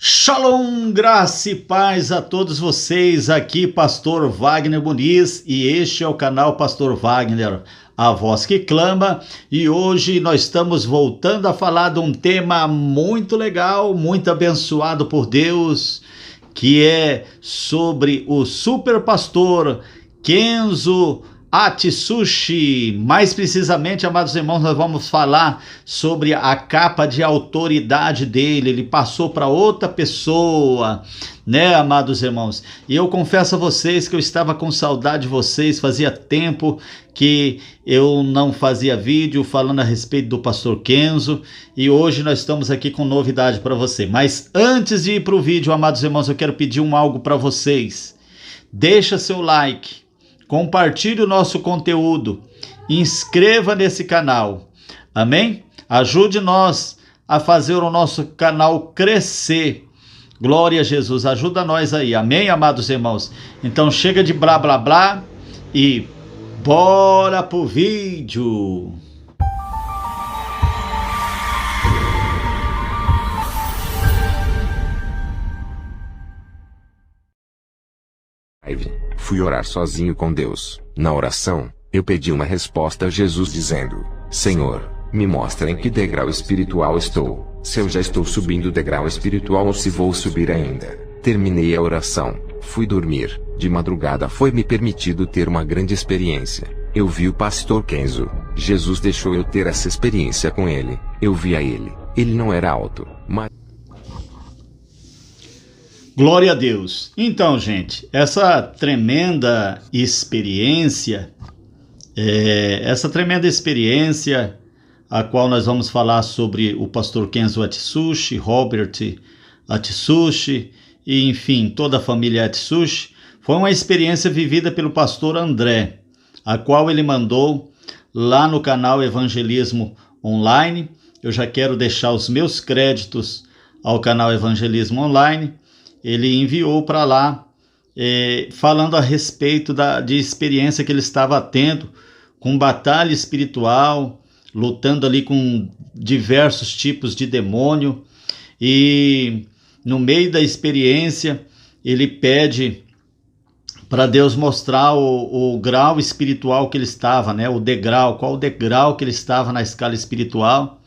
Shalom, graça e paz a todos vocês, aqui Pastor Wagner Muniz e este é o canal Pastor Wagner, a voz que clama, e hoje nós estamos voltando a falar de um tema muito legal, muito abençoado por Deus, que é sobre o super pastor Kenzo Atsushi. Mais precisamente, amados irmãos, nós vamos falar sobre a capa de autoridade dele. Ele passou para outra pessoa, né, amados irmãos? E eu confesso a vocês que eu estava com saudade de vocês. Fazia tempo que eu não fazia vídeo falando a respeito do pastor Kenzo, e hoje nós estamos aqui com novidade para você. Mas antes de ir para o vídeo, amados irmãos, eu quero pedir algo para vocês. Deixa seu like, compartilhe o nosso conteúdo, inscreva nesse canal, amém? Ajude nós a fazer o nosso canal crescer, glória a Jesus, ajuda nós aí, amém, amados irmãos? Então chega de blá blá blá e bora pro vídeo! Fui orar sozinho com Deus. Na oração, eu pedi uma resposta a Jesus dizendo: Senhor, me mostra em que degrau espiritual estou, se eu já estou subindo o degrau espiritual ou se vou subir ainda. Terminei a oração, fui dormir. De madrugada foi-me permitido ter uma grande experiência. Eu vi o pastor Kenzo. Jesus deixou eu ter essa experiência com ele. Eu via ele. Ele não era alto, mas... Glória a Deus. Então, gente, essa tremenda experiência, a qual nós vamos falar sobre o pastor Kenzo Atsushi, Robert Atsushi, e enfim, toda a família Atsushi, foi uma experiência vivida pelo pastor André, a qual ele mandou lá no canal Evangelismo Online. Eu já quero deixar os meus créditos ao canal Evangelismo Online. Ele enviou para lá, falando a respeito de experiência que ele estava tendo com batalha espiritual, lutando ali com diversos tipos de demônio, e no meio da experiência ele pede para Deus mostrar o grau espiritual que ele estava, né? Qual o degrau que ele estava na escala espiritual,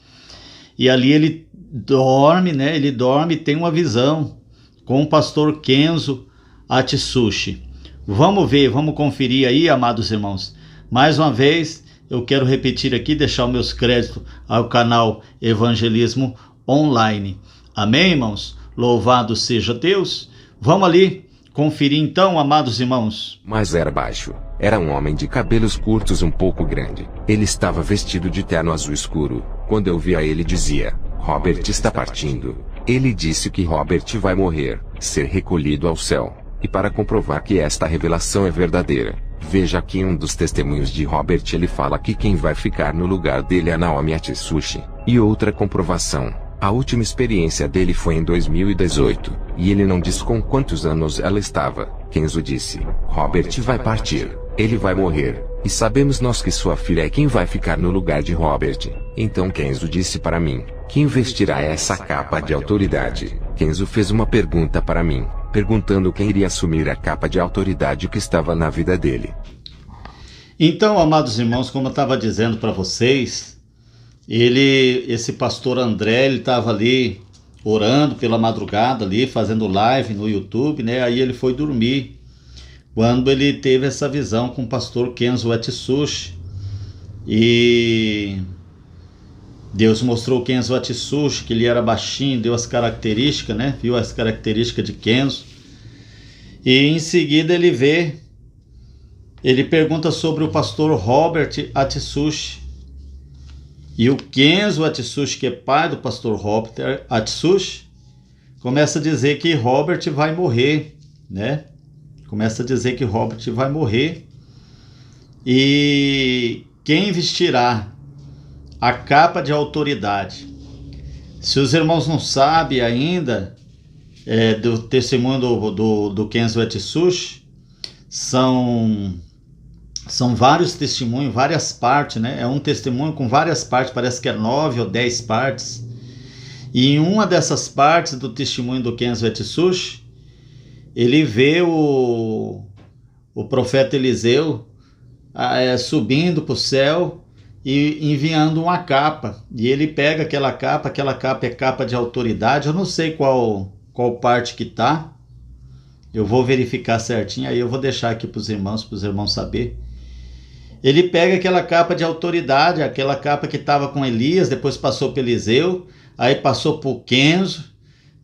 e ali ele dorme, né? Ele dorme e tem uma visão com o pastor Kenzo Atsushi. Vamos ver, vamos conferir aí, amados irmãos. Mais uma vez, eu quero repetir aqui, deixar os meus créditos ao canal Evangelismo Online. Amém, irmãos? Louvado seja Deus. Vamos ali conferir então, amados irmãos. Mas era baixo. Era um homem de cabelos curtos um pouco grande. Ele estava vestido de terno azul escuro. Quando eu via ele dizia: Robert está partindo. Ele disse que Robert vai morrer, ser recolhido ao céu. E para comprovar que esta revelação é verdadeira, veja aqui um dos testemunhos de Robert. Ele fala que quem vai ficar no lugar dele é Naomi Atsushi. E outra comprovação: a última experiência dele foi em 2018, e ele não diz com quantos anos ela estava. Kenzo disse: Robert vai partir, ele vai morrer, e sabemos nós que sua filha é quem vai ficar no lugar de Robert. Então Kenzo disse para mim: quem vestirá essa capa de autoridade? Kenzo fez uma pergunta para mim, perguntando quem iria assumir a capa de autoridade que estava na vida dele. Então, amados irmãos, como eu estava dizendo para vocês, esse pastor André, ele estava ali orando pela madrugada ali, fazendo live no YouTube, né? Aí ele foi dormir, quando ele teve essa visão com o pastor Kenzo Atsushi, e Deus mostrou o Kenzo Atsushi, que ele era baixinho, deu as características, né? Viu as características de Kenzo, e em seguida ele pergunta sobre o pastor Robert Atsushi, e o Kenzo Atsushi, que é pai do pastor Robert Atsushi, começa a dizer que Robert vai morrer, né? Começa a dizer que Robert vai morrer, e quem vestirá a capa de autoridade? Se os irmãos não sabem ainda do testemunho do Kenzo Atsushi, são vários testemunhos, várias partes, né? É um testemunho com várias partes, parece que é 9 ou 10 partes. E em uma dessas partes do testemunho do Kenzo Atsushi, ele vê o profeta Eliseu subindo para o céu e enviando uma capa. E ele pega aquela capa é capa de autoridade. Eu não sei qual parte que tá. Eu vou verificar certinho, aí eu vou deixar aqui para os irmãos saber. Ele pega aquela capa de autoridade, aquela capa que estava com Elias, depois passou para Eliseu, aí passou para o Kenzo,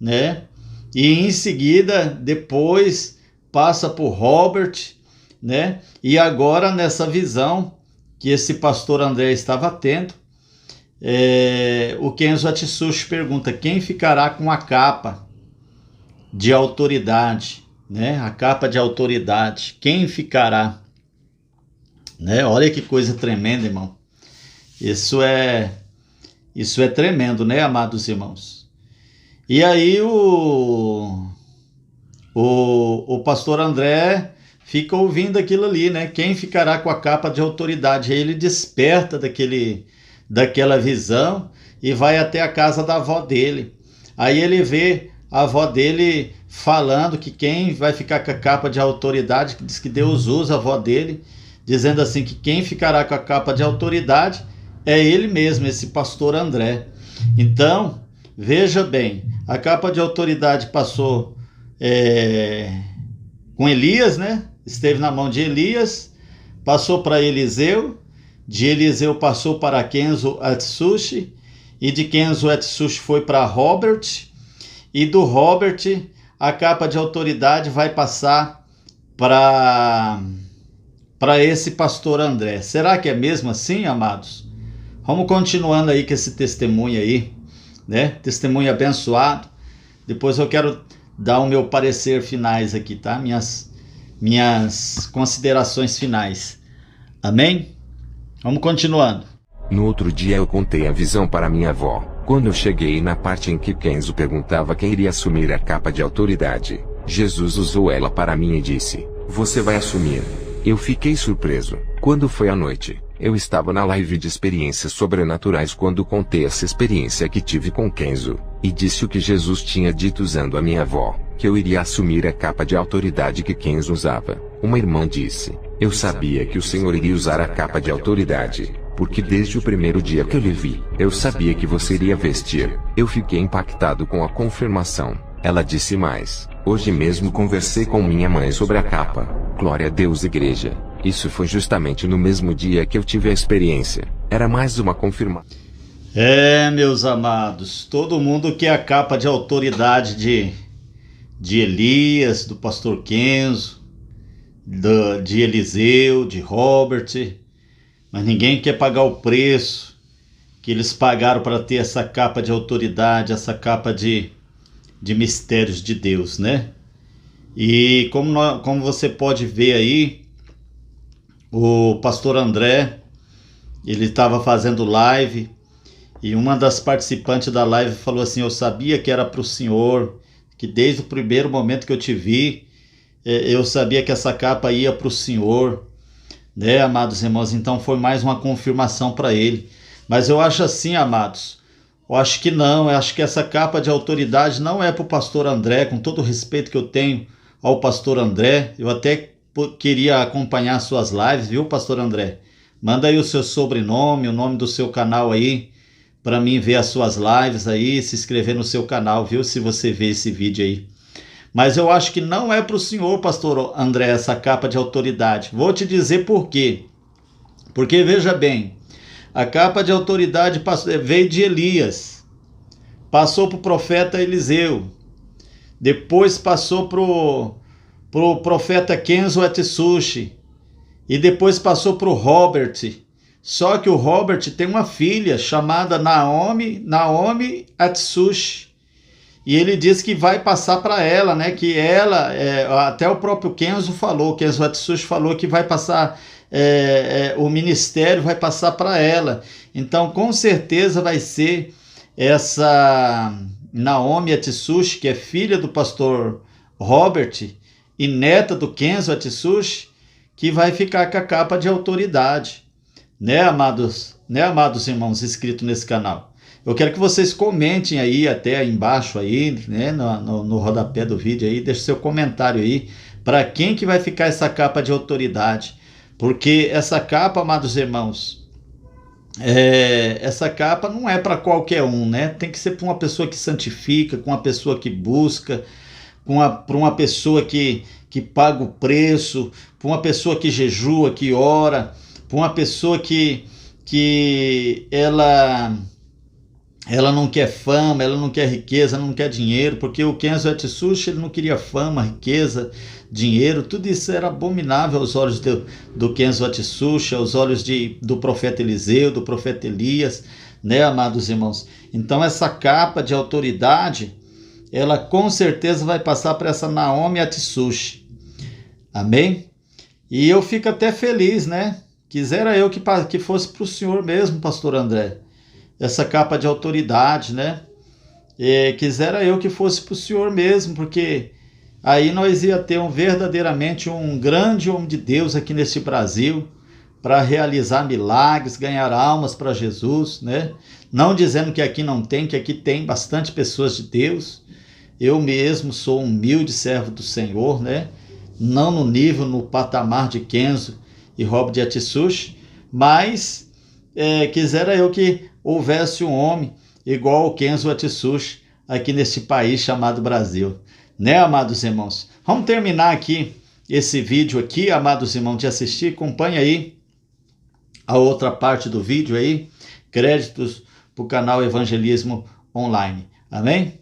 né? E em seguida, depois passa para o Robert, né? E agora nessa visão que esse pastor André estava tendo, o Kenzo Atsushi pergunta: quem ficará com a capa de autoridade, né? A capa de autoridade, quem ficará? Né? Olha que coisa tremenda, irmão. Isso é tremendo, né, amados irmãos? E aí o pastor André fica ouvindo aquilo ali, né? Quem ficará com a capa de autoridade? Aí ele desperta daquela visão e vai até a casa da avó dele. Aí ele vê a avó dele falando que quem vai ficar com a capa de autoridade, que diz que Deus usa a avó dele, dizendo assim que quem ficará com a capa de autoridade é ele mesmo, esse pastor André. Então, veja bem, a capa de autoridade passou com Elias, né? Esteve na mão de Elias, passou para Eliseu, de Eliseu passou para Kenzo Atsushi, e de Kenzo Atsushi foi para Robert, e do Robert a capa de autoridade vai passar para esse pastor André. Será que é mesmo assim, amados? Vamos continuando aí com esse testemunho aí, né? Testemunho abençoado. Depois eu quero dar o meu parecer finais aqui, tá? Minhas considerações finais. Amém? Vamos continuando. No outro dia eu contei a visão para minha avó. Quando eu cheguei na parte em que Kenzo perguntava quem iria assumir a capa de autoridade, Jesus usou ela para mim e disse: você vai assumir. Eu fiquei surpreso. Quando foi à noite, eu estava na live de experiências sobrenaturais quando contei essa experiência que tive com Kenzo, e disse o que Jesus tinha dito usando a minha avó, que eu iria assumir a capa de autoridade que Kenzo usava. Uma irmã disse: eu sabia que o Senhor iria usar a capa de autoridade, porque desde o primeiro dia que eu lhe vi, eu sabia que você iria vestir. Eu fiquei impactado com a confirmação. Ela disse mais: hoje mesmo conversei com minha mãe sobre a capa. Glória a Deus, igreja. Isso foi justamente no mesmo dia que eu tive a experiência. Era mais uma confirmação. Meus amados, todo mundo quer a capa de autoridade de Elias, do pastor Kenzo, de Eliseu, de Robert, mas ninguém quer pagar o preço que eles pagaram para ter essa capa de autoridade, essa capa de mistérios de Deus, né? E como você pode ver aí, o pastor André, ele estava fazendo live, e uma das participantes da live falou assim: eu sabia que era para o Senhor, que desde o primeiro momento que eu te vi, eu sabia que essa capa ia para o Senhor, né, amados irmãos? Então foi mais uma confirmação para ele. Mas eu acho assim, amados, eu acho que não, eu acho que essa capa de autoridade não é para o pastor André, com todo o respeito que eu tenho ao pastor André. Eu até queria acompanhar suas lives, viu, pastor André? Manda aí o seu sobrenome, o nome do seu canal aí, para mim ver as suas lives aí, se inscrever no seu canal, viu, se você vê esse vídeo aí. Mas eu acho que não é para o senhor, pastor André, essa capa de autoridade. Vou te dizer por quê. Porque, veja bem, a capa de autoridade veio de Elias, passou para o profeta Eliseu, depois passou para o profeta Kenzo Atsushi, e depois passou para o Robert. Só que o Robert tem uma filha chamada Naomi Atsushi, e ele diz que vai passar para ela, né? Que ela, até o próprio Kenzo Atsushi falou que vai passar, o ministério vai passar para ela. Então, com certeza vai ser essa Naomi Atsushi, que é filha do pastor Robert e neta do Kenzo Atsushi, que vai ficar com a capa de autoridade, né, amados né, amados irmãos, inscritos nesse canal. Eu quero que vocês comentem aí, até aí embaixo aí, né, no rodapé do vídeo aí, deixe seu comentário aí, para quem que vai ficar essa capa de autoridade. Porque essa capa, amados irmãos, essa capa não é para qualquer um, né? Tem que ser para uma pessoa que santifica, com uma pessoa que busca, para uma pessoa que paga o preço, para uma pessoa que jejua, que ora, para uma pessoa que ela não quer fama, ela não quer riqueza, não quer dinheiro, porque o Kenzo Atsushi, ele não queria fama, riqueza, dinheiro, tudo isso era abominável aos olhos do Kenzo Atsushi, aos olhos do profeta Eliseu, do profeta Elias, né, amados irmãos? Então essa capa de autoridade, ela com certeza vai passar para essa Naomi Atsushi, amém? E eu fico até feliz, né? Quisera eu que fosse para o senhor mesmo, pastor André, essa capa de autoridade, né? Quisera eu que fosse para o senhor mesmo, porque aí nós ia ter verdadeiramente um grande homem de Deus aqui nesse Brasil, para realizar milagres, ganhar almas para Jesus, né? Não dizendo que aqui não tem, que aqui tem bastante pessoas de Deus. Eu mesmo sou um humilde servo do Senhor, né? Não no nível, no patamar de Kenzo e Robert Atsushi, mas quisera eu que houvesse um homem igual ao Kenzo Atsushi aqui nesse país chamado Brasil, né, amados irmãos? Vamos terminar aqui esse vídeo aqui, amados irmãos, de assistir. Acompanhe aí a outra parte do vídeo aí, créditos para o canal Evangelismo Online, amém?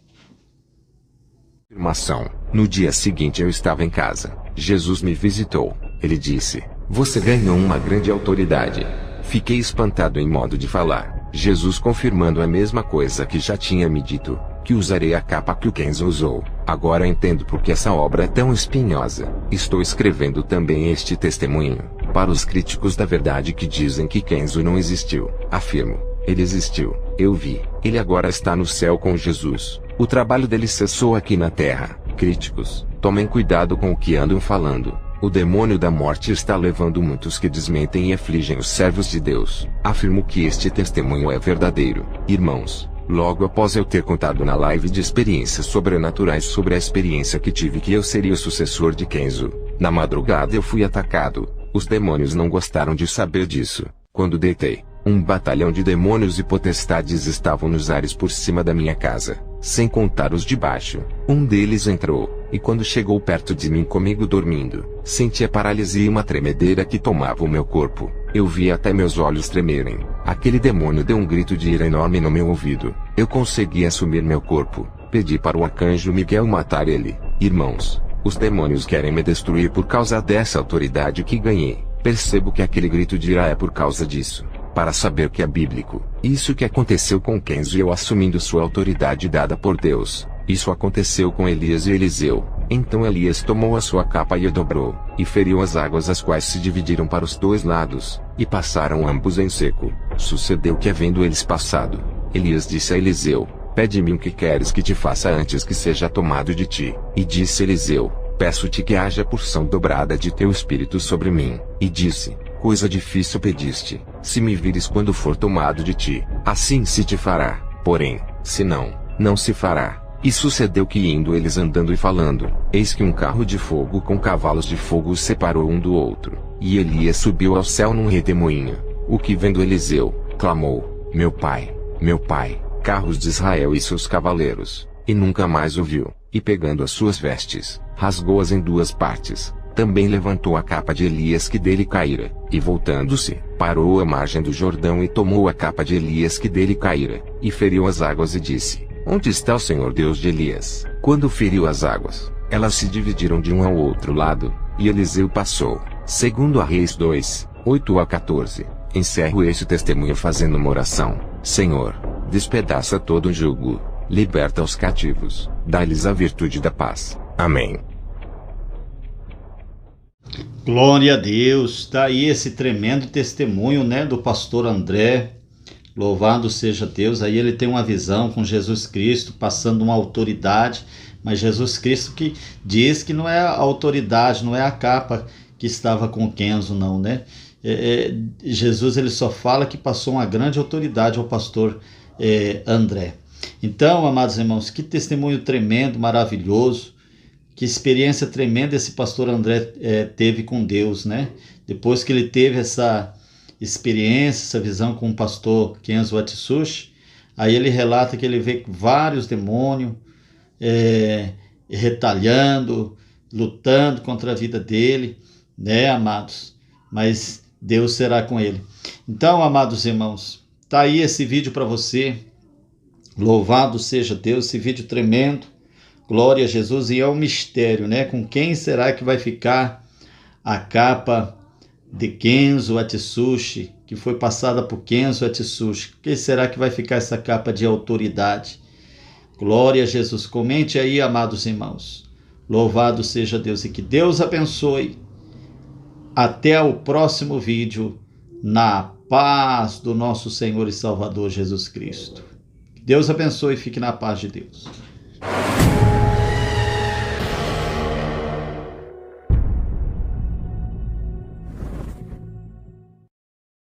Afirmação. No dia seguinte eu estava em casa. Jesus me visitou. Ele disse: "Você ganhou uma grande autoridade." Fiquei espantado em modo de falar. Jesus confirmando a mesma coisa que já tinha me dito, que usarei a capa que o Kenzo usou. Agora entendo por que essa obra é tão espinhosa. Estou escrevendo também este testemunho, para os críticos da verdade que dizem que Kenzo não existiu. Afirmo, ele existiu. Eu vi. Ele agora está no céu com Jesus. O trabalho dele cessou aqui na terra. Críticos, tomem cuidado com o que andam falando. O demônio da morte está levando muitos que desmentem e afligem os servos de Deus. Afirmo que este testemunho é verdadeiro. Irmãos, logo após eu ter contado na live de experiências sobrenaturais sobre a experiência que tive que eu seria o sucessor de Kenzo, na madrugada eu fui atacado. Os demônios não gostaram de saber disso. Quando deitei, um batalhão de demônios e potestades estavam nos ares por cima da minha casa, sem contar os de baixo. Um deles entrou, e quando chegou perto de mim comigo dormindo, senti a paralisia e uma tremedeira que tomava o meu corpo. Eu vi até meus olhos tremerem. Aquele demônio deu um grito de ira enorme no meu ouvido. Eu consegui assumir meu corpo. Pedi para o arcanjo Miguel matar ele. Irmãos, os demônios querem me destruir por causa dessa autoridade que ganhei. Percebo que aquele grito de ira é por causa disso. Para saber que é bíblico. Isso que aconteceu com Kenzo e eu assumindo sua autoridade dada por Deus. Isso aconteceu com Elias e Eliseu. Então Elias tomou a sua capa e a dobrou, e feriu as águas as quais se dividiram para os dois lados, e passaram ambos em seco. Sucedeu que havendo eles passado, Elias disse a Eliseu: "Pede-me o que queres que te faça antes que seja tomado de ti." E disse Eliseu: "Peço-te que haja porção dobrada de teu espírito sobre mim." E disse: "Coisa difícil pediste, se me vires quando for tomado de ti, assim se te fará, porém, se não, não se fará." E sucedeu que indo eles andando e falando, eis que um carro de fogo com cavalos de fogo os separou um do outro, e Elias subiu ao céu num redemoinho, o que vendo Eliseu, clamou: meu pai, carros de Israel e seus cavaleiros, e nunca mais o viu, e pegando as suas vestes, rasgou-as em duas partes. Também levantou a capa de Elias que dele caíra, e voltando-se, parou à margem do Jordão e tomou a capa de Elias que dele caíra, e feriu as águas e disse: "Onde está o Senhor Deus de Elias?" Quando feriu as águas, elas se dividiram de um ao outro lado, e Eliseu passou. Segundo a Reis 2, 8-14. Encerro esse testemunho fazendo uma oração. Senhor, despedaça todo o jugo, liberta os cativos, dá-lhes a virtude da paz. Amém. Glória a Deus. Está aí esse tremendo testemunho, né, do pastor André. Louvado seja Deus. Aí ele tem uma visão com Jesus Cristo, passando uma autoridade, mas Jesus Cristo que diz que não é a autoridade, não é a capa que estava com Kenzo, não, né? Jesus ele só fala que passou uma grande autoridade ao pastor André. Então, amados irmãos, que testemunho tremendo, maravilhoso, que experiência tremenda esse pastor André teve com Deus, né? Depois que ele teve essa experiência, essa visão com o pastor Kenzo Atsushi, aí ele relata que ele vê vários demônios retalhando, lutando contra a vida dele, né, amados? Mas Deus será com ele. Então, amados irmãos, tá aí esse vídeo para você. Louvado seja Deus, esse vídeo tremendo. Glória a Jesus. E é um mistério, né? Com quem será que vai ficar a capa de Kenzo Atsushi, que foi passada por Kenzo Atsushi? Quem será que vai ficar essa capa de autoridade? Glória a Jesus. Comente aí, amados irmãos. Louvado seja Deus e que Deus abençoe. Até o próximo vídeo, na paz do nosso Senhor e Salvador Jesus Cristo. Deus abençoe e fique na paz de Deus.